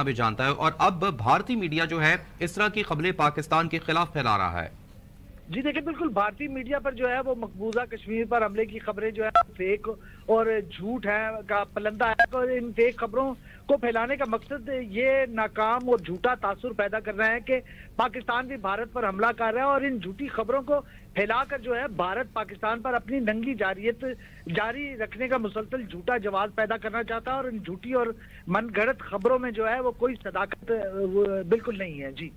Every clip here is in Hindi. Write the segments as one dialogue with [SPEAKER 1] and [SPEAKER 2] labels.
[SPEAKER 1] भी जानता है और अब भारतीय मीडिया जो है इस तरह की खबरें पाकिस्तान के खिलाफ फैला रहा है।
[SPEAKER 2] जी देखिए, बिल्कुल भारतीय मीडिया पर जो है वो मकबूजा कश्मीर पर हमले की खबरें जो है फेक और झूठ है का पलंदा है। और इन फेक खबरों को फैलाने का मकसद ये नाकाम और झूठा तासुर पैदा कर रहे हैं कि पाकिस्तान भी भारत पर हमला कर रहा है, और इन झूठी खबरों को फैलाकर जो है भारत पाकिस्तान पर अपनी नंगी जारियत जारी रखने का मुसलसल झूठा जवाब पैदा करना चाहता है। और इन झूठी और मनगढ़ंत खबरों में जो है वो कोई सदाकत बिल्कुल नहीं है। जी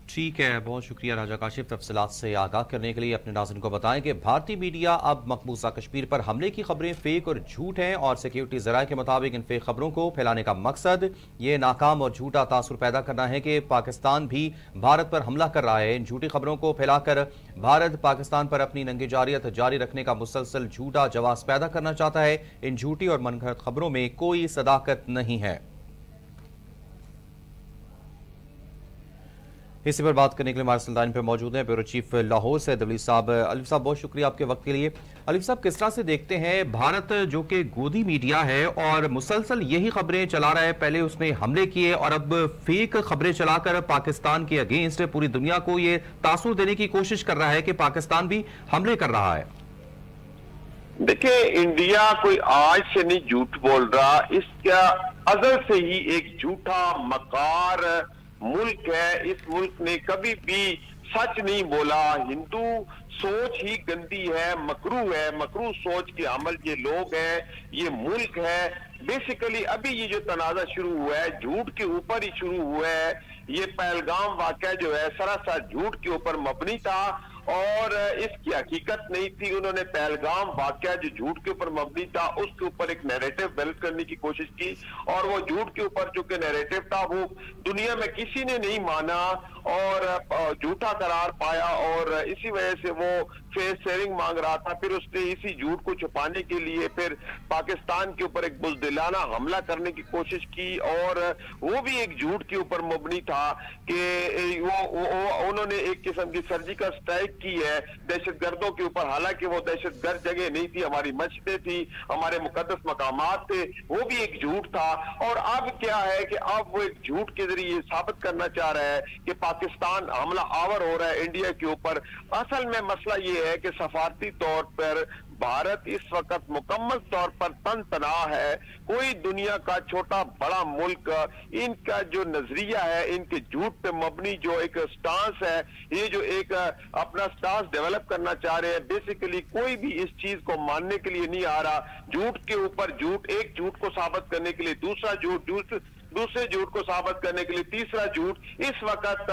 [SPEAKER 1] ठीक है, बहुत शुक्रिया राजा काशिफ तफसीलात से आगाह करने के लिए। अपने नाज़रीन को बताएं कि भारतीय मीडिया अब मकबूजा कश्मीर पर हमले की खबरें फेक और झूठ हैं और सिक्योरिटी ज़राए के मुताबिक इन फेक खबरों को फैलाने का मकसद ये नाकाम और झूठा तासुर पैदा करना है कि पाकिस्तान भी भारत पर हमला कर रहा है। इन झूठी खबरों को फैलाकर भारत पाकिस्तान पर अपनी नंगी जारियत जारी रखने का मुसलसल झूठा जवाब पैदा करना चाहता है। इन झूठी और मनगढ़ंत खबरों में कोई सदाकत नहीं है। इसी पर बात करने के लिए हमारे सल्तान पर मौजूद हैं ब्यूरो चीफ लाहौर से अलीफ साहब। अलीफ साहब, बहुत शुक्रिया आपके वक्त के लिए। अलीफ साहब, किस तरह से देखते हैं भारत जो कि गोदी मीडिया है और मुसलसल यही खबरें चला रहा है, पहले उसने हमले किए और अब फेक खबरें चलाकर पाकिस्तान के अगेंस्ट पूरी दुनिया को ये तासुर देने की कोशिश कर रहा है कि पाकिस्तान भी हमले कर रहा है।
[SPEAKER 3] देखिए, इंडिया कोई आज से नहीं झूठ बोल रहा, इसका अजल से ही एक झूठा मकार मुल्क है। इस मुल्क ने कभी भी सच नहीं बोला। हिंदू सोच ही गंदी है, मकरू सोच के अमल ये लोग हैं, ये मुल्क है। बेसिकली अभी ये जो तनाजा शुरू हुआ है झूठ के ऊपर ही शुरू हुआ है। ये पहलगाम वाकया जो है सरासर झूठ के ऊपर मबनी था और इसकी हकीकत नहीं थी। उन्होंने पहलगाम वाकया जो झूठ के ऊपर मबनी था उसके ऊपर एक नैरेटिव डेवलप करने की कोशिश की और वो झूठ के ऊपर जो कि नैरेटिव था वो दुनिया में किसी ने नहीं माना और झूठा करार पाया और इसी वजह से वो फेस शेयरिंग मांग रहा था। फिर उसने इसी झूठ को छुपाने के लिए फिर पाकिस्तान के ऊपर एक बुज़दिलाना हमला करने की कोशिश की और वो भी एक झूठ के ऊपर मबनी था कि वो उन्होंने एक किस्म की सर्जिकल स्ट्राइक की है दहशतगर्दों के ऊपर। हालांकि वो दहशतगर्द जगह नहीं थी, हमारी मस्जिदें थी, हमारे मुकद्दस मकामात थे, वो भी एक झूठ था। और अब क्या है कि अब वो एक झूठ के जरिए साबित करना चाह रहा है कि पाकिस्तान हमला आवर हो रहा है इंडिया के ऊपर। असल में मसला ये है कि सफारती तौर पर भारत इस वक्त मुकम्मल तौर पर तन-तनाह है। कोई दुनिया का छोटा बड़ा मुल्क इनका जो नजरिया है, इनके झूठ पे मबनी जो एक स्टांस है, ये जो एक अपना स्टांस डेवलप करना चाह रहे हैं, बेसिकली कोई भी इस चीज को मानने के लिए नहीं आ रहा। झूठ के ऊपर झूठ, एक झूठ को साबित करने के लिए दूसरा झूठ, दूसरे झूठ को साबित करने के लिए तीसरा झूठ। इस वक्त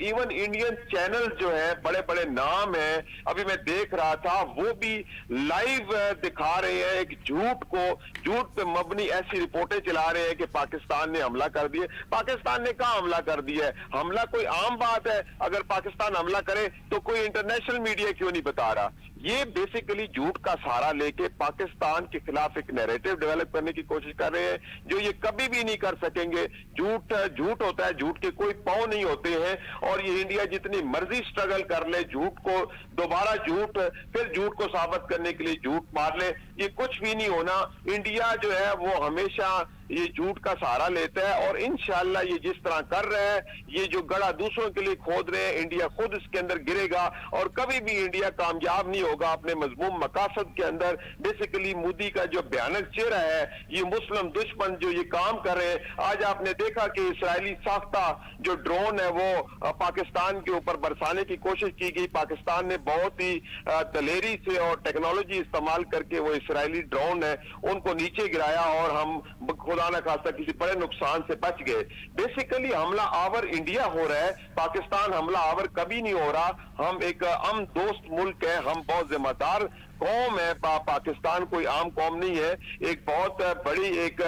[SPEAKER 3] इवन इंडियन चैनल जो है, बड़े बड़े नाम हैं, अभी मैं देख रहा था, वो भी लाइव दिखा रहे हैं एक झूठ को, झूठ पे मबनी ऐसी रिपोर्टें चला रहे हैं कि पाकिस्तान ने हमला कर दिया। पाकिस्तान ने कहां हमला कर दिया है? हमला कोई आम बात है, अगर पाकिस्तान हमला करे तो कोई इंटरनेशनल मीडिया क्यों नहीं बता रहा? ये बेसिकली झूठ का सहारा लेके पाकिस्तान के खिलाफ एक नैरेटिव डेवलप करने की कोशिश कर रहे हैं जो ये कभी भी नहीं कर सकेंगे। झूठ होता है, झूठ के कोई पांव नहीं होते हैं और ये इंडिया जितनी मर्जी स्ट्रगल कर ले, झूठ को दोबारा झूठ, फिर झूठ को साबित करने के लिए झूठ मार ले, ये कुछ भी नहीं होना। इंडिया जो है वो हमेशा ये झूठ का सहारा लेता है और इंशाअल्लाह ये जिस तरह कर रहे हैं, ये जो गड़ा दूसरों के लिए खोद रहे हैं, इंडिया खुद इसके अंदर गिरेगा और कभी भी इंडिया कामयाब नहीं होगा अपने मजमूम मकासद के अंदर। बेसिकली मोदी का जो भयानक चेहरा है, ये मुस्लिम दुश्मन जो ये काम कर रहे हैं। आज आपने देखा कि इसराइली साख्ता जो ड्रोन है वो पाकिस्तान के ऊपर बरसाने की कोशिश की गई। पाकिस्तान ने बहुत ही दलेरी से और टेक्नोलॉजी इस्तेमाल करके वो इसराइली ड्रोन है उनको नीचे गिराया और हम खुदा न खास्ता किसी बड़े नुकसान से बच गए। बेसिकली हमला आवर इंडिया हो रहा है, पाकिस्तान हमला आवर कभी नहीं हो रहा। हम एक अमन दोस्त मुल्क है, हम बहुत जिम्मेदार कौम है। पाकिस्तान कोई आम कौम नहीं है, एक बहुत बड़ी एक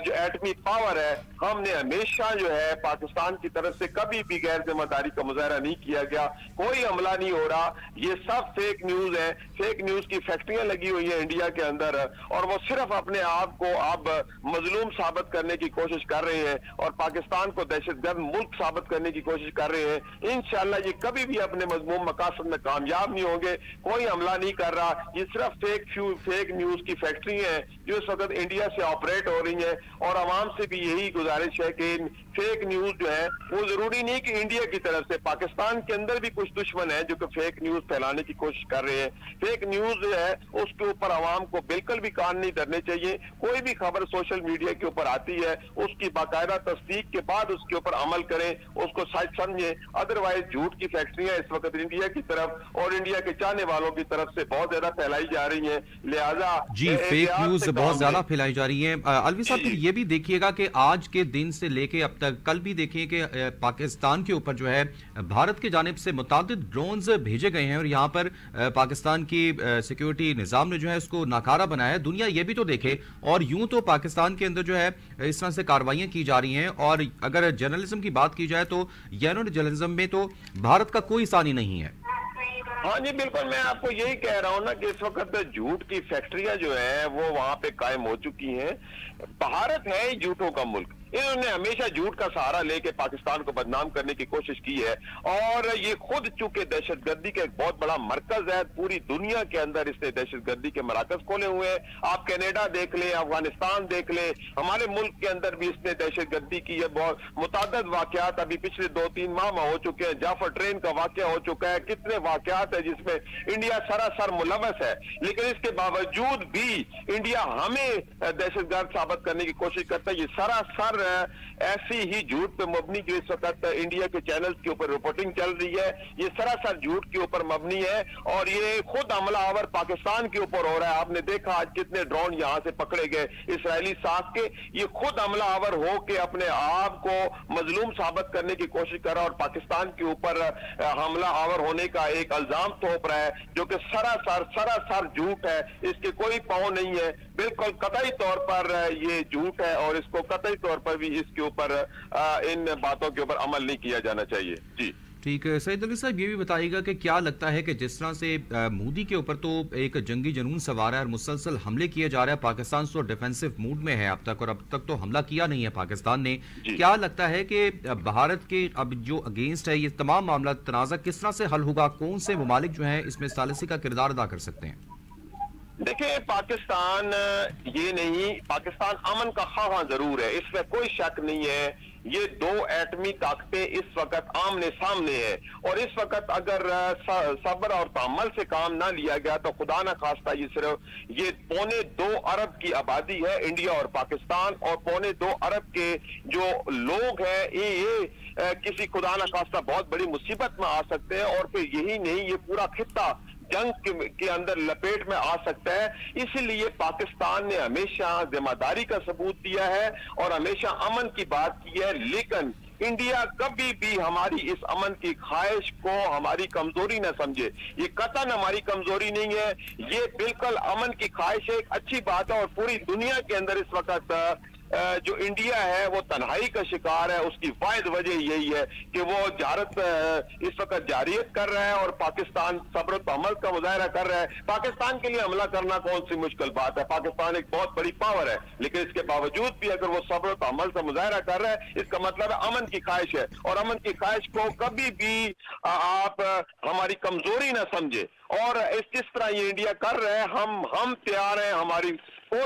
[SPEAKER 3] जो एटमी पावर है। हमने हमेशा जो है पाकिस्तान की तरफ से कभी भी गैर जिम्मेदारी का मुजाहरा नहीं किया गया। कोई हमला नहीं हो रहा, ये सब फेक न्यूज है। फेक न्यूज की फैक्ट्रियां लगी हुई है इंडिया के अंदर और वो सिर्फ अपने आप को अब मजलूम साबित करने की कोशिश कर रहे हैं और पाकिस्तान को दहशतगर्द मुल्क साबित करने की कोशिश कर रहे हैं। इंशाअल्लाह ये कभी भी अपने मजमूम मकासद में कामयाब नहीं होंगे। कोई हमला नहीं कर रहा, ये सिर्फ फेक न्यूज की फैक्ट्री है जो इस वक्त इंडिया से ऑपरेट हो रही है। और आवाम से भी यही गुजारिश है कि फेक न्यूज जो है वो जरूरी नहीं कि इंडिया की तरफ से, पाकिस्तान के अंदर भी कुछ दुश्मन है जो कि फेक न्यूज फैलाने की कोशिश कर रहे हैं। फेक न्यूज जो है उसके ऊपर आवाम को बिल्कुल भी कान नहीं धरने चाहिए। कोई भी खबर सोशल मीडिया के ऊपर आती है उसकी बाकायदा तस्दीक के बाद उसके ऊपर अमल करें, उसको सच समझे। अदरवाइज झूठ की फैक्ट्रियां इस वक्त इंडिया की तरफ और इंडिया के चाहने वालों की तरफ से बहुत ज्यादा फैलाई जा रही है। लिहाजा
[SPEAKER 1] जी फेक न्यूज बहुत ज्यादा फैलाई जा रही है। अलवी साहब फिर ये भी देखिएगा कि आज के दिन से लेके अब तक, कल भी देखिए कि पाकिस्तान के ऊपर जो है भारत की जानिब से मुतादिद ड्रोन्स भेजे गए हैं और यहाँ पर पाकिस्तान की सिक्योरिटी निजाम ने जो है इसको नाकारा बनाया है। दुनिया ये भी तो देखे, और यूं तो पाकिस्तान के अंदर जो है इस तरह से कार्रवाइयां की जा रही हैं। और अगर जर्नलिज्म की बात की जाए तो जर्नलिज्म में तो भारत का कोई सानी नहीं है।
[SPEAKER 3] हाँ जी बिल्कुल, मैं आपको यही कह रहा हूँ ना कि इस वक्त झूठ की फैक्ट्रियां जो है वो वहां पे कायम हो चुकी हैं। भारत है ही झूठों का मुल्क। इन्होंने हमेशा झूठ का सहारा लेके पाकिस्तान को बदनाम करने की कोशिश की है और ये खुद चूंकि दहशतगर्दी का एक बहुत बड़ा मरकज है, पूरी दुनिया के अंदर इसने दहशतगर्दी के मराकज खोले हुए हैं। आप कनाडा देख लें, अफगानिस्तान देख लें, हमारे मुल्क के अंदर भी इसने दहशतगर्दी की है। बहुत मुतादद वाकयात अभी पिछले 2-3 माह में हो चुके हैं। जाफर ट्रेन का वाकया हो चुका है, कितने वाकयात है जिसमें इंडिया सरासर मुलव्वस है, लेकिन इसके बावजूद भी इंडिया हमें दहशतगर्द साबित करने की कोशिश करता है। ये सरासर ऐसी ही झूठ पे मबनी जो इस वक्त इंडिया के चैनल्स के ऊपर रिपोर्टिंग चल रही है, ये सरासर झूठ के ऊपर मबनी है और ये खुद हमलावर पाकिस्तान के ऊपर हो रहा है। आपने देखा आज कितने ड्रोन यहां से पकड़े गए इसराइली साख के। ये खुद हमलावर हो के अपने आप को मजलूम साबित करने की कोशिश कर रहा है और पाकिस्तान के ऊपर हमलावर होने का एक इल्जाम थोप रहा है जो कि सरासर झूठ है। इसके कोई पाँव नहीं है, बिल्कुल कतई तौर पर ये झूठ है और इसको कतई तौर पर भी इसके ऊपर इन बातों के ऊपर अमल नहीं किया जाना चाहिए। जी
[SPEAKER 1] ठीक है सईद अली साहब, ये भी बताइएगा कि क्या लगता है कि जिस तरह से मोदी के ऊपर तो एक जंगी जुनून सवार है और मुसलसल हमले किए जा रहे हैं, पाकिस्तान तो डिफेंसिव मूड में है अब तक और अब तक तो हमला किया नहीं है पाकिस्तान ने, क्या लगता है कि भारत के अब जो अगेंस्ट है ये तमाम मामला तनाज़ा किस तरह से हल होगा? कौन से ममालिक जो है इसमें सालिसी का किरदार अदा कर सकते हैं?
[SPEAKER 3] देखिए पाकिस्तान ये नहीं, पाकिस्तान अमन का ख्वाह जरूर है, इसमें कोई शक नहीं है। ये दो एटमी ताकतें इस वक्त आमने सामने है और इस वक्त अगर सब्र और तहम्मुल से काम ना लिया गया तो खुदा ना खास्ता ये सिर्फ ये 2.25 अरब की आबादी है इंडिया और पाकिस्तान, और 2.25 अरब के जो लोग हैं ये किसी खुदा ना खास्ता बहुत बड़ी मुसीबत में आ सकते हैं और फिर यही नहीं ये पूरा खित्ता जंग के अंदर लपेट में आ सकता है। इसीलिए पाकिस्तान ने हमेशा जिम्मेदारी का सबूत दिया है और हमेशा अमन की बात की है, लेकिन इंडिया कभी भी हमारी इस अमन की ख्वाहिश को हमारी कमजोरी न समझे। ये कतन हमारी कमजोरी नहीं है, ये बिल्कुल अमन की ख्वाहिश है, एक अच्छी बात है। और पूरी दुनिया के अंदर इस वक्त जो इंडिया है वो तन्हाई का शिकार है, उसकी वाहिद वजह यही है कि वो जारत इस वक्त जारियत कर रहा है और पाकिस्तान सब्र तहम्मुल का मुजाहरा कर रहा है। पाकिस्तान के लिए हमला करना कौन सी मुश्किल बात है, पाकिस्तान एक बहुत बड़ी पावर है, लेकिन इसके बावजूद भी अगर वो सब्र तहम्मुल से मुजाहरा कर रहा है इसका मतलब है अमन की ख्वाहिश है और अमन की ख्वाहिश को कभी भी आप हमारी कमजोरी ना समझे। और जिस तरह ये इंडिया कर रहे हैं हम तैयार हैं, हमारी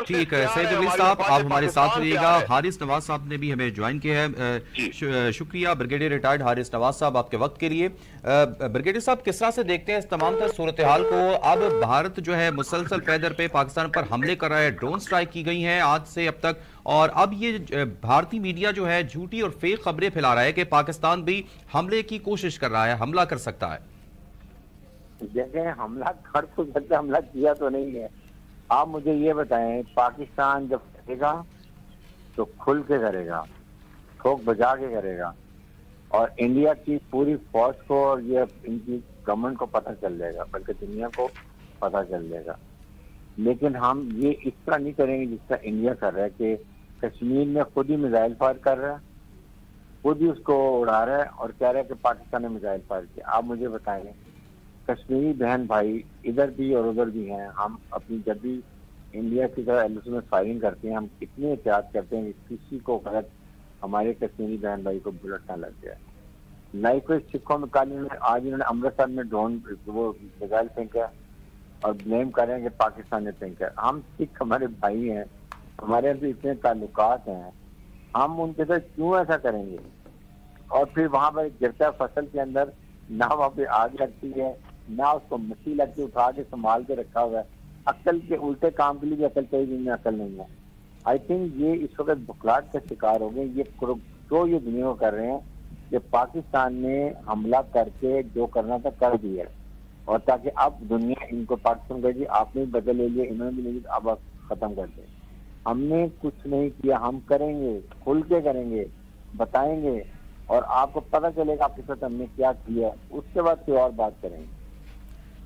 [SPEAKER 1] ठीक है सईद अली साहब आप हमारे साथ रहिएगा। हारिस नवाज साहब ने भी हमें ज्वाइन किया है, शुक्रिया ब्रिगेडियर रिटायर्ड हारिस नवाज साहब आपके वक्त के लिए। ब्रिगेडियर साहब किस तरह से देखते हैं इस तमाम तर सूरत हाल को? अब भारत जो है मुसलसल पैदर पे पाकिस्तान पर हमले कर रहा है, ड्रोन स्ट्राइक की गई है आज से अब तक, और अब ये भारतीय मीडिया जो है झूठी और फेक खबरें फैला रहा है कि पाकिस्तान भी हमले की कोशिश कर रहा है, हमला कर सकता है।
[SPEAKER 4] जैसे हमला कर तो सकता, हमला किया तो नहीं है। आप मुझे ये बताएं, पाकिस्तान जब करेगा तो खुल के करेगा, ठोक बजा के करेगा और इंडिया की पूरी फौज को और ये इनकी गवर्नमेंट को पता चल जाएगा, बल्कि दुनिया को पता चल जाएगा। लेकिन हम ये इस तरह नहीं करेंगे जिस तरह इंडिया कर रहा है कि कश्मीर में खुद ही मिसाइल फायर कर रहा है, खुद ही उसको उड़ा रहा है और कह रहा है कि पाकिस्तान ने मिसाइल फायर किया। आप मुझे बताएं, कश्मीरी बहन भाई इधर भी और उधर भी हैं, हम अपनी जब भी इंडिया की तरह एलओसी में फायरिंग करते हैं हम कितनी एहतियात करते हैं कि किसी को गलत हमारे कश्मीरी बहन भाई को बुलेट ना लग जाए। लाइक सिखों में कल आज इन्होंने अमृतसर में ड्रोन वो मिसाइल फेंका और ब्लेम करें कि पाकिस्तान ने तंग कर। हम सिख हमारे भाई हैं, हमारे भी इतने ताल्लुकात हैं, हम उनके साथ क्यों ऐसा करेंगे? और फिर वहां पर गिरता फसल के अंदर ना वहां पे आग लगती है, ना उसको मिट्टी लगती, उठा के संभाल के रखा हुआ है। अक्ल के उल्टे काम के लिए भी अकल चाहिए, जिनमें अकल नहीं है। आई थिंक ये इस वक्त बुखलाहट का शिकार हो गए। ये तो ये दुनिया को कर रहे हैं कि पाकिस्तान ने हमला करके जो करना था कर दिया, और ताकि अब दुनिया इनको पाकिस्तान कहे जी आपने भी बदल ले लिया, इन्होंने भी ले लिया, अब खत्म कर दे। हमने कुछ नहीं किया, हम करेंगे, खुल के करेंगे, बताएंगे, और आपको पता चलेगा आपके साथ हमने क्या किया, उसके बाद कोई और बात करेंगे।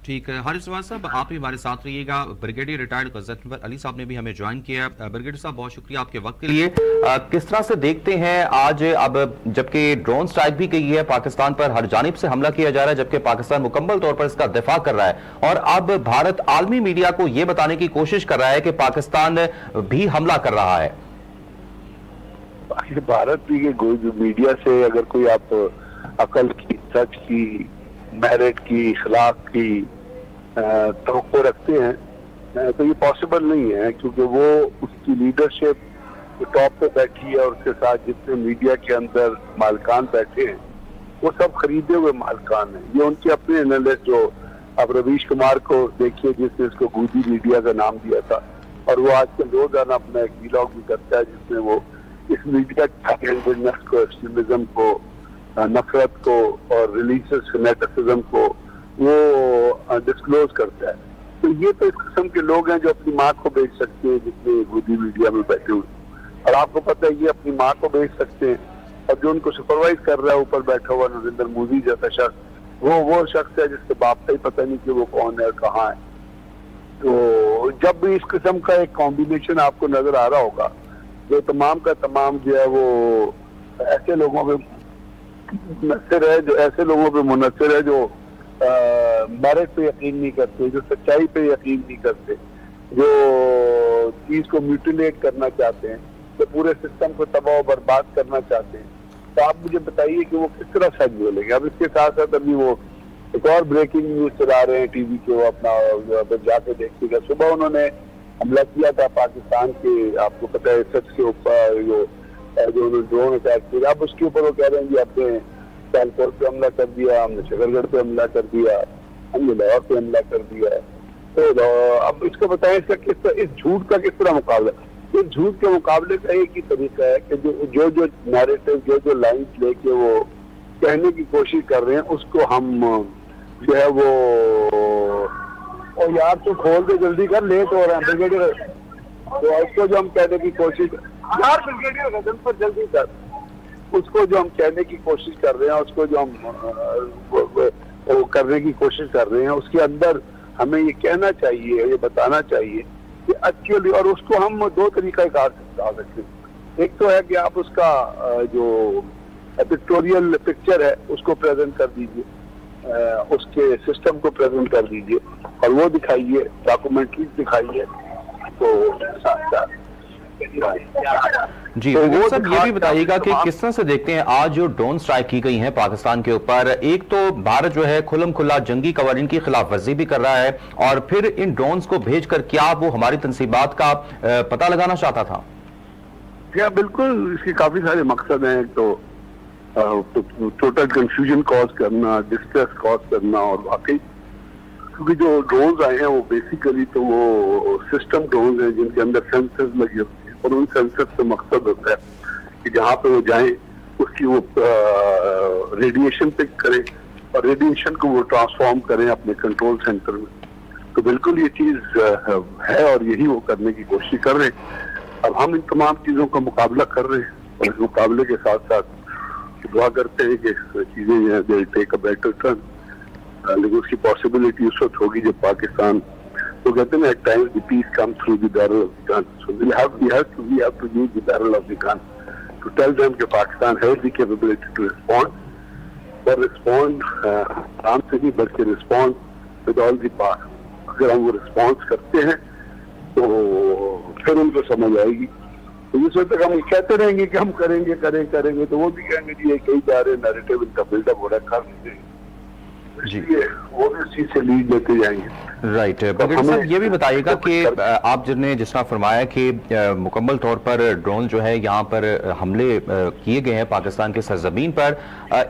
[SPEAKER 1] ठीक है हारिस नवाज साहब, आप भी हमारे साथ रहिएगा। ब्रिगेडियर रिटायर्ड गज़नफर अली साहब ने भी हमें ज्वाइन किया। ब्रिगेडियर साहब बहुत शुक्रिया आपके वक्त के लिए। किस तरह से देखते हैं आज, अब जबकि ड्रोन स्ट्राइक भी की है पाकिस्तान पर, हर जानिब से हमला किया जा रहा है, जबकि पाकिस्तान मुकम्मल तौर पर इसका दिफा कर रहा है, और अब भारत आलमी मीडिया को यह बताने की कोशिश कर रहा है कि पाकिस्तान भी हमला कर रहा है।
[SPEAKER 5] भारत भी मीडिया से अगर कोई आप अकल की, सच की, मेरिट की, इखलाक की तवक्को रखते हैं तो ये पॉसिबल नहीं है, क्योंकि वो उसकी लीडरशिप टॉप पे बैठी है और उसके साथ जितने मीडिया के अंदर मालकान बैठे हैं वो सब खरीदे हुए मालकान हैं। ये उनके अपने एनालिस्ट, जो अब रवीश कुमार को देखिए जिसने इसको गूदी मीडिया का नाम दिया था, और वो आजकल रोजाना अपना एक व्लॉग भी करता है जिसमें वो इस मीडिया को, एक्सट्रीमिज्म को, नफरत को और रिलीजियस फैनेटिसिज्म को वो डिस्क्लोज करता है। तो ये तो इस किस्म के लोग हैं जो अपनी माँ को बेच सकते हैं, जितने गूदी मीडिया में बैठे हुए, और आपको पता है ये अपनी माँ को बेच सकते हैं, और जो उनको सुपरवाइज कर रहा है ऊपर बैठा हुआ नरेंद्र मोदी जैसा शख्स, वो शख्स है जिसके बाप का ही पता नहीं कि वो कौन है और कहाँ है। तो जब भी इस किस्म का एक कॉम्बिनेशन आपको नजर आ रहा होगा, जो तमाम का तमाम जो है वो ऐसे लोगों पे मुनसर है, जो ऐसे लोगों पे मुनसर है जो मेरिट पे यकीन नहीं करते, जो सच्चाई पे यकीन नहीं करते, जो चीज को म्यूटिलेट करना चाहते हैं, जो पूरे सिस्टम को तबाह बर्बाद करना चाहते हैं, तो आप मुझे बताइए कि वो किस तरह सच बोलेंगे। अब इसके साथ साथ अभी वो एक और ब्रेकिंग न्यूज चला रहे हैं टीवी के, वो अपना जाके देखिएगा। सुबह उन्होंने हमला किया था पाकिस्तान के, आपको पता है, सच के ऊपर जो उन्होंने ड्रोन अटैक किया। अब उसके ऊपर वो कह रहे हैं कि आपने सियालकोट पे हमला कर दिया, हमने शकरगढ़ पे हमला कर दिया, हमने लाहौर पे हमला कर दिया। तो अब इसको बताएं, इसका किस तरह, इस झूठ का किस तरह मुकाबला? इस झूठ के मुकाबले का एक ही तरीका है कि जो नैरेटिव, जो लाइन्स लेके वो कहने की कोशिश कर रहे हैं, उसको हम जो है वो, और यार तू खोल दे, जल्दी कर, लेट हो रहा है ब्रिगेडियर, तो उसको जो हम कहने की कोशिश, यार ब्रिगेडियर गजन पर जल्दी कर, उसको जो हम कहने की कोशिश कर रहे हैं, उसको जो हम वो करने की कोशिश कर रहे हैं, उसके अंदर हमें ये कहना चाहिए, ये बताना चाहिए कि एक्चुअली, और उसको हम दो तरीका कार से आ सकते हैं। एक तो है कि आप उसका जो पिक्टोरियल पिक्चर है उसको प्रेजेंट कर दीजिए, उसके सिस्टम को प्रेजेंट कर दीजिए और वो दिखाइए, डॉक्यूमेंट्री दिखाइए। तो
[SPEAKER 1] जी तो सब ये भी बताइएगा कि किस तरह से देखते हैं आज जो ड्रोन स्ट्राइक की गई है पाकिस्तान के ऊपर। एक तो भारत जो है खुल्म खुला जंगी कवानीन की खिलाफ वर्जी भी कर रहा है, और फिर इन ड्रोन्स को भेजकर क्या वो हमारी तंसीबात का पता लगाना चाहता था?
[SPEAKER 5] क्या बिल्कुल, इसके काफी सारे मकसद हैं। तो टोटल कंफ्यूजन कॉज करना, डिस्ट्रेस कॉज करना, और वाकई क्योंकि जो ड्रोन्स आए हैं वो बेसिकली तो वो सिस्टम ड्रोन्स हैं जिनके अंदर सेंसर्स लगे होते हैं, और उन सेंसर्स से मकसद होता है कि जहाँ पे वो जाएं उसकी वो रेडिएशन पिक करें और रेडिएशन को वो ट्रांसफॉर्म करें अपने कंट्रोल सेंटर में। तो बिल्कुल ये चीज है और यही वो करने की कोशिश कर रहे हैं। अब हम इन तमाम चीजों का मुकाबला कर रहे हैं, और इस मुकाबले के साथ साथ दुआ करते हैं कि चीजें जो है टेक अ बेटर टर्न। लेकिन उसकी पॉसिबिलिटी उस वक्त होगी जब पाकिस्तान, तो कहते हैं at times the peace come through the barrel of the gun, so we have to use the barrel of the gun to tell them कि Pakistan has the capability to respond, और रिस्पॉन्ड आराम से नहीं बल्कि respond with all the power. अगर हम वो रिस्पॉन्स करते हैं तो फिर उनको समझ आएगी। तो इस वक्त तक हम कहते रहेंगे कि हम करेंगे, तो वो भी कहेंगे जी ये कहीं जा रहे नैरेटिव इनका बिल्डअप हो रहा है, कर लीजिए। इसलिए वो भी इसी से लीड लेते जाएंगे।
[SPEAKER 1] राइट। ब्रिगेडियर साहब ये भी बताइएगा कि आप जिस तरह फरमाया कि मुकम्मल तौर पर ड्रोन जो है यहाँ पर हमले किए गए हैं पाकिस्तान के सरजमीन पर,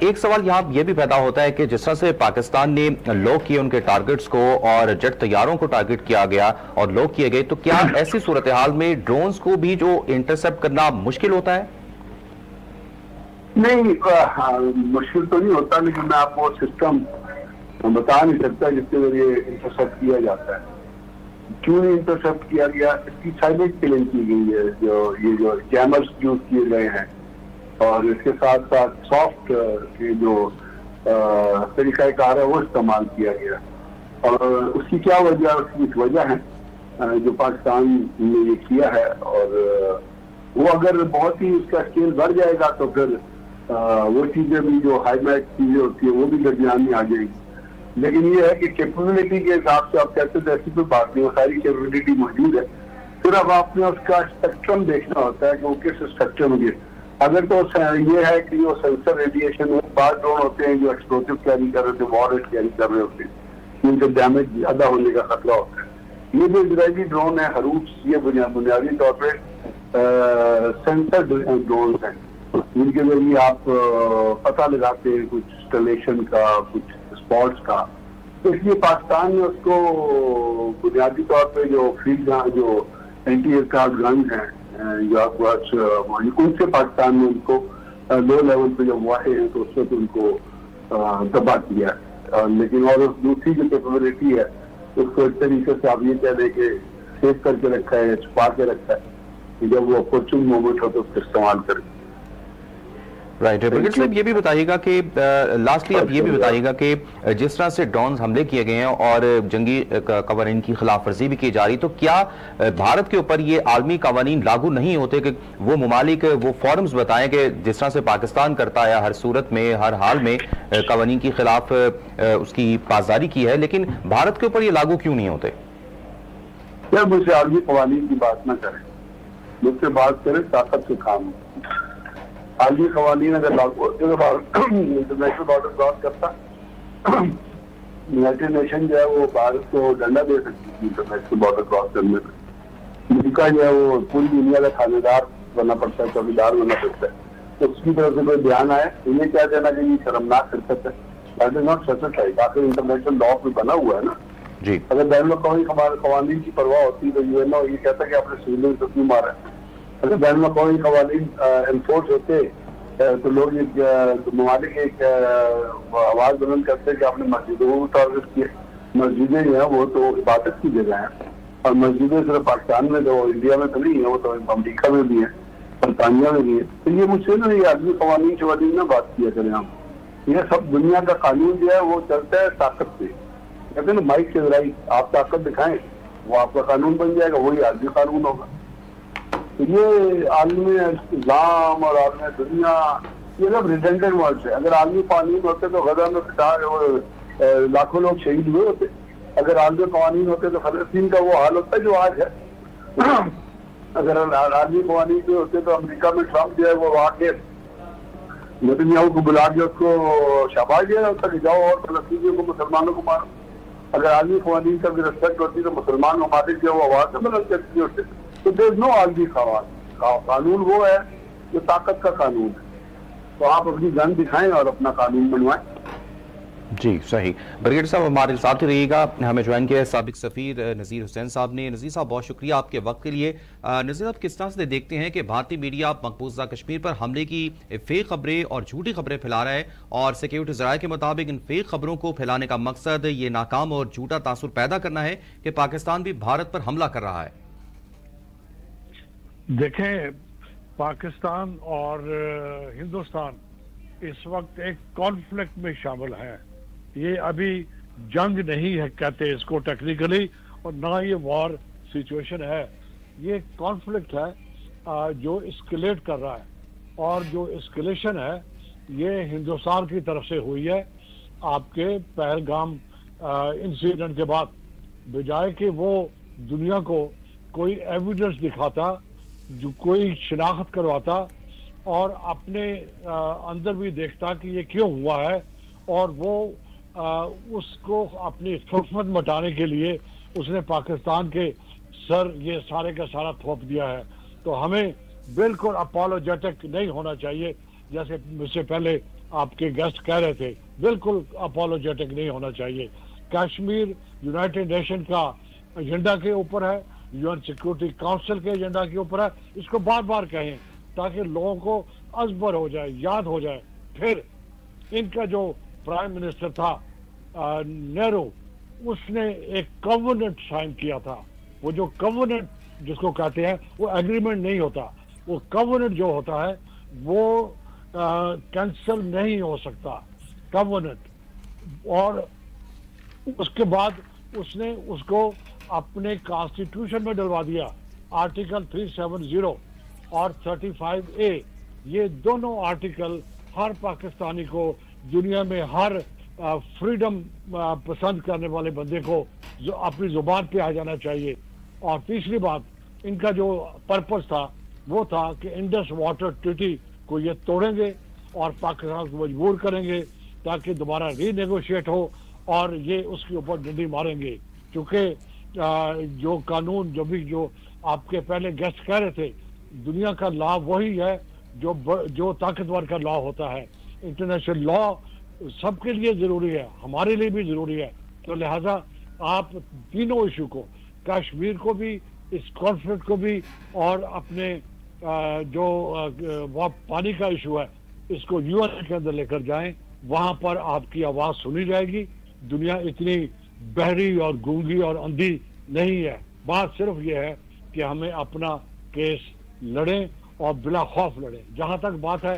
[SPEAKER 1] एक सवाल यहाँ ये भी पैदा होता है कि जिस तरह से पाकिस्तान ने लॉक किए उनके टारगेट्स को और जेट तैयारों को टारगेट किया गया और लॉक किए गए, तो क्या ऐसी सूरत हाल में ड्रोन्स को भी जो इंटरसेप्ट करना मुश्किल होता है?
[SPEAKER 5] नहीं, मुश्किल तो नहीं होता, लेकिन मैं आपको सिस्टम बता नहीं सकता जिसके जरिए इंटरसेप्ट किया जाता है। क्यों नहीं इंटरसेप्ट किया गया, इसकी साइलेंट किलिंग की गई है। जो जैमर्स यूज किए गए हैं और इसके साथ साथ सॉफ्ट के जो तरीकाकार है वो इस्तेमाल किया गया। और उसकी क्या वजह, उसकी वजह है जो पाकिस्तान ने ये किया है। और वो अगर बहुत ही उसका स्केल बढ़ जाएगा तो फिर वो चीजें भी जो हाईमैक चीजें होती है वो भी दरमियान में आ जाएगी। लेकिन ये है कि कैपेबिलिटी के हिसाब से आप कहते थे ऐसी कोई बात नहीं, वो सारी कैपेबिलिटी मौजूद है। फिर अब आपने उसका स्पेक्ट्रम देखना होता है कि वो किस स्पेक्ट्रम में। अगर तो ये है कि वो सेंसर रेडिएशन, वो बार ड्रोन होते हैं जो एक्सप्लोसिव कैरी कर रहे थे, वॉरेट कैरी कर रहे होते हैं, उनके डैमेज ज्यादा होने का खतरा होता है। ये जो इजरायली ड्रोन है हरूप्स, ये बुनियादी तौर पर सेंसर ड्रोन है, जिनके जरिए आप पता लगाते हैं कुछ इंस्टॉलेशन का, कुछ स्पॉट्स का। तो इसलिए पाकिस्तान ने उसको बुनियादी तौर पे जो फील्ड जो एंटी एयरक्राफ्ट गन्स हैं जो आपके पास, उनसे पाकिस्तान ने उनको लो लेवल पे जब हुआ है तो उससे तो उनको तबाह किया। लेकिन और दूसरी जो कैपेबिलिटी है उसको एक तरीके से आप ये कह दें कि सेव करके रखा है, छुपा के रखा है कि जब वो अपॉर्चुन मोमेंट हो तो उसका इस्तेमाल करें।
[SPEAKER 1] राइट। ब्रिगेडियर साहब ये भी बताइएगा कि लास्टली आप ये भी बताइएगा कि जिस तरह से ड्रोन हमले किए गए हैं और जंगी कवानीन की खिलाफ वर्जी भी की जा रही, तो क्या भारत के ऊपर ये आलमी कवानीन लागू नहीं होते कि वो ममालिक वो फॉरम्स बताएं कि जिस तरह से पाकिस्तान करता है हर सूरत में हर हाल में कवानीन की खिलाफ उसकी पासदारी की है, लेकिन भारत के ऊपर ये लागू क्यों नहीं होते?
[SPEAKER 5] यार मुझसे आलमी कवानीन की बात ना करें, मुझसे बात करें ताकत से काम। आलमी कवानीन अगर लागू होते तो इंटरनेशनल बॉर्डर क्रॉस करता, यूनाइटेड नेशन जो है वो भारत को डंडा दे सकती थी इंटरनेशनल बॉर्डर क्रॉस करने में। अमेरिका जो है वो पूरी दुनिया का थानेदार बनना पड़ता है, चौकीदार बनना पड़ता है। तो उसकी तरफ से कोई बयान आए तो ये क्या देना कि ये शर्मनाक हरकत है, दैट इज नॉट सर्टिफाइड। आखिर इंटरनेशनल लॉ में बना हुआ है ना
[SPEAKER 1] जी।
[SPEAKER 5] अगर बैन अवी कवानीन की परवाह होती तो यूएनओ ये कहता कि आपने सिविलियन को क्यों मारा है। अगर बैन अवी कवानीन एनफोर्स होते तो लोग ममालिक एक आवाज बुलंद करते कि आपने मस्जिदों को टारगेट किया। मस्जिदें जो है वो तो इबादत की जगह है और मस्जिदें सिर्फ पाकिस्तान में तो इंडिया में तो नहीं है, वो तो अमरीका में भी है, बरतानिया में भी है। तो ये मुझसे ना ये आदमी कवानीन शवानीन ना बात किया करें हम। ये सब दुनिया का कानून जो है वो चलता है ताकत से। कहते हैं ना माइक से लड़ाई, आप ताकत दिखाएं वो आपका कानून बन जाएगा, वही आदमी कानून होगा। तो ये आलमी इस्लाम और आलमी दुनिया ये सब रिडेंडेंट वर्ड्स है। अगर आलमी कानून होते तो गजा में लाखों लोग शहीद हुए होते। अगर आलमी कानून होते तो फलस्तीन का वो हाल होता जो आज है। अगर आलमी कानून जो होते तो अमेरिका में ट्रम्प जो है वो वहां के नेतन्याहू को बुला के उसको शाबाश दिया जाता कि जाओ और फलस्तीनियों को मुसलमानों को मारो। अगर आलमी कानून का भी रिस्पेक्ट होती तो मुसलमान ममालिक जो वो आवाज से बुलंद करती होते। तो देयर इज नो आलमी कानून, वो है जो ताकत का कानून है। तो आप अपनी गन दिखाएं और अपना कानून बनवाएं।
[SPEAKER 1] जी सही। ब्रिगेडियर साहब हमारे साथ ही रहिएगा। हमें ज्वाइन किया है साबिक सफीर नज़ीर हुसैन साहब ने। नज़ीर साहब बहुत शुक्रिया आपके वक्त के लिए। नज़ीर साहब किस तरह से देखते हैं कि भारतीय मीडिया मकबूजा कश्मीर पर हमले की फेक खबरें और झूठी खबरें फैला रहा है और सिक्योरिटी ज़राए के मुताबिक इन फेक खबरों को फैलाने का मकसद ये नाकाम और झूठा तासुर पैदा करना है कि पाकिस्तान भी भारत पर हमला कर रहा है?
[SPEAKER 6] देखें, पाकिस्तान और हिंदुस्तान इस वक्त एक कॉन्फ्लिक्ट में शामिल है। ये अभी जंग नहीं है कहते इसको टेक्निकली, और ना ये वॉर सिचुएशन है। ये कॉन्फ्लिक्ट है जो एस्केलेट कर रहा है, और जो एस्केलेशन है ये हिंदुस्तान की तरफ से हुई है आपके पहलगाम इंसिडेंट के बाद। बजाय कि वो दुनिया को कोई एविडेंस दिखाता, जो कोई शिनाख्त करवाता और अपने अंदर भी देखता कि ये क्यों हुआ है, और वो उसको अपनी खुफमत मटाने के लिए उसने पाकिस्तान के सर ये सारे का सारा थोप दिया है। तो हमें बिल्कुल अपोलोजेटिक नहीं होना चाहिए, जैसे मुझसे पहले आपके गेस्ट कह रहे थे, बिल्कुल अपोलोजेटिक नहीं होना चाहिए। कश्मीर यूनाइटेड नेशन का एजेंडा के ऊपर है, यूएन सिक्योरिटी काउंसिल के एजेंडा के ऊपर है। इसको बार बार कहें ताकि लोगों को अजबर हो जाए, याद हो जाए। फिर इनका जो प्राइम मिनिस्टर था नेहरू, उसने एक कवनेंट साइन किया था। वो जो कवनेंट जिसको कहते हैं वो एग्रीमेंट नहीं होता, वो कवनेंट जो होता है वो कैंसिल नहीं हो सकता, कवनेंट। और उसके बाद उसने उसको अपने कॉन्स्टिट्यूशन में डलवा दिया। आर्टिकल 370 और 35A, ये दोनों आर्टिकल हर पाकिस्तानी को, दुनिया में हर फ्रीडम पसंद करने वाले बंदे को जो अपनी जुबान पे आ जाना चाहिए। और तीसरी बात, इनका जो पर्पस था वो था कि इंडस वाटर ट्रीटी को ये तोड़ेंगे और पाकिस्तान को मजबूर करेंगे ताकि दोबारा रीनेगोशिएट हो, और ये उसके ऊपर डंडी मारेंगे। क्योंकि जो कानून जो आपके पहले गेस्ट कह रहे थे, दुनिया का लॉ वही है जो ताकतवर का लॉ होता है। इंटरनेशनल लॉ सबके लिए जरूरी है, हमारे लिए भी जरूरी है। तो लिहाजा आप तीनों इशू को, कश्मीर को भी, इस कॉन्फ्लिक्ट को भी, और अपने जो पानी का इशू है, इसको यूएन के अंदर लेकर जाएं। वहां पर आपकी आवाज सुनी जाएगी। दुनिया इतनी बहरी और गूंगी और अंधी नहीं है। बात सिर्फ ये है कि हमें अपना केस लड़ें और बिला खौफ लड़ें। जहां तक बात है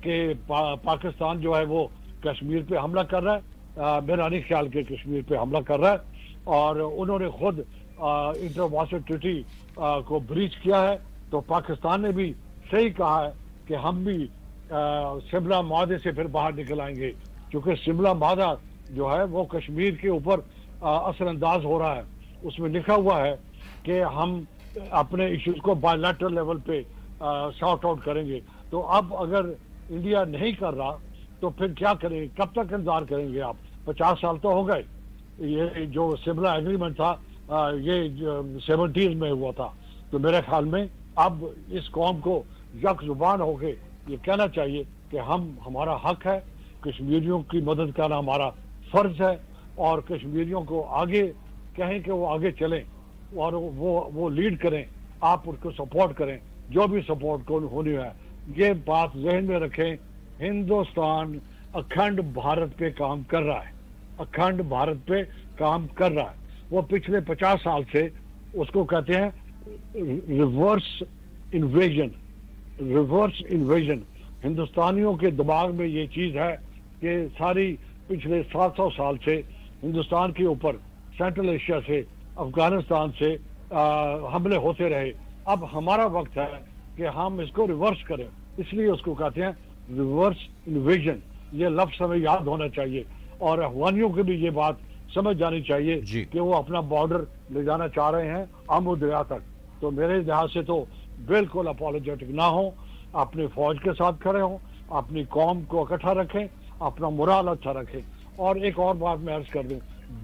[SPEAKER 6] कि पाकिस्तान जो है वो कश्मीर पे हमला कर रहा है, मेरा नहीं ख्याल के कश्मीर पे हमला कर रहा है, और उन्होंने खुद इंटर वाटर ट्रीटी को ब्रीच किया है। तो पाकिस्तान ने भी सही कहा है कि हम भी शिमला माहदे से फिर बाहर निकल आएंगे, क्योंकि शिमला माहदा जो है वो कश्मीर के ऊपर असरअंदाज हो रहा है। उसमें लिखा हुआ है कि हम अपने इश्यूज को बायलैटरल लेवल पे सॉर्ट आउट करेंगे। तो अब अगर इंडिया नहीं कर रहा तो फिर क्या करेंगे, कब तक इंतजार करेंगे आप? 50 साल तो हो गए। ये जो शिमला एग्रीमेंट था ये 70s में हुआ था। तो मेरे ख्याल में अब इस कौम को यक जुबान होके ये कहना चाहिए कि हमारा हक है, कश्मीरियों की मदद करना हमारा फर्ज है, और कश्मीरियों को आगे कहें कि वो आगे चलें और वो लीड करें, आप उनको सपोर्ट करें, जो भी सपोर्ट को होनी है। ये बात जहन में रखें, हिंदुस्तान अखंड भारत पे काम कर रहा है, अखंड भारत पे काम कर रहा है। वो पिछले 50 साल से उसको कहते हैं रिवर्स इन्वेजन, रिवर्स इन्वेजन। हिंदुस्तानियों के दिमाग में ये चीज है कि सारी पिछले 700 साल से हिंदुस्तान के ऊपर सेंट्रल एशिया से, अफगानिस्तान से हमले होते रहे। अब हमारा वक्त है कि हम इसको रिवर्स करें, इसलिए उसको कहते हैं रिवर्स इन्वेजन। ये लफ्ज हमें याद होना चाहिए, और अफगानियों की भी ये बात समझ जानी चाहिए कि वो अपना बॉर्डर ले जाना चाह रहे हैं आमू दरिया तक। तो मेरे लिहाज से तो बिल्कुल अपोलोजेटिक ना हो, अपनी फौज के साथ खड़े हों, अपनी कौम को इकट्ठा रखें, अपना मोराल अच्छा रखें। और एक और बात मैं अर्ज कर दूं,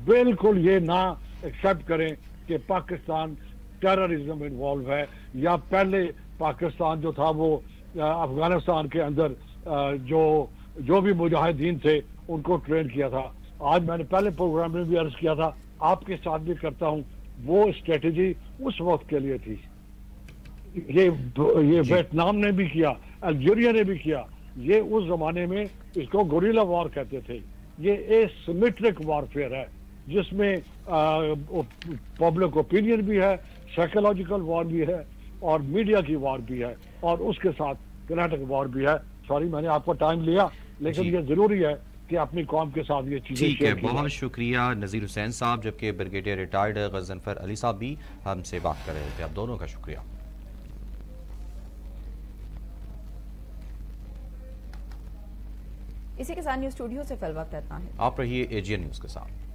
[SPEAKER 6] बिल्कुल ये ना एक्सेप्ट करें कि पाकिस्तान टेररिज्म इन्वॉल्व है, या पहले पाकिस्तान जो था वो अफगानिस्तान के अंदर जो भी मुजाहिदीन थे उनको ट्रेन किया था। आज मैंने पहले प्रोग्राम में भी अर्ज किया था, आपके साथ भी करता हूं, वो स्ट्रेटेजी उस वक्त के लिए थी। ये वियतनाम ने भी किया, अल्जीरिया ने भी किया। ये उस जमाने में इसको गोरिल्ला वॉर कहते थे। ये एसिमेट्रिक वॉरफेयर है, जिसमें पब्लिक ओपिनियन भी है, साइकोलॉजिकल वॉर भी है, और मीडिया की वॉर भी है, और उसके साथ किनेटिक वॉर भी है। सॉरी मैंने आपको टाइम लिया, लेकिन ये जरूरी है कि अपनी कौम के साथ ये चीजें
[SPEAKER 1] ठीक है। बहुत शुक्रिया नज़ीर हुसैन साहब, जबकि ब्रिगेडियर रिटायर्ड गजनफर अली साहब भी हमसे बात कर रहे थे। आप दोनों का शुक्रिया।
[SPEAKER 7] इसी के साथ न्यूज स्टूडियो से फिल वक्त इतना है।
[SPEAKER 1] आप रहिए एजीएन न्यूज के साथ।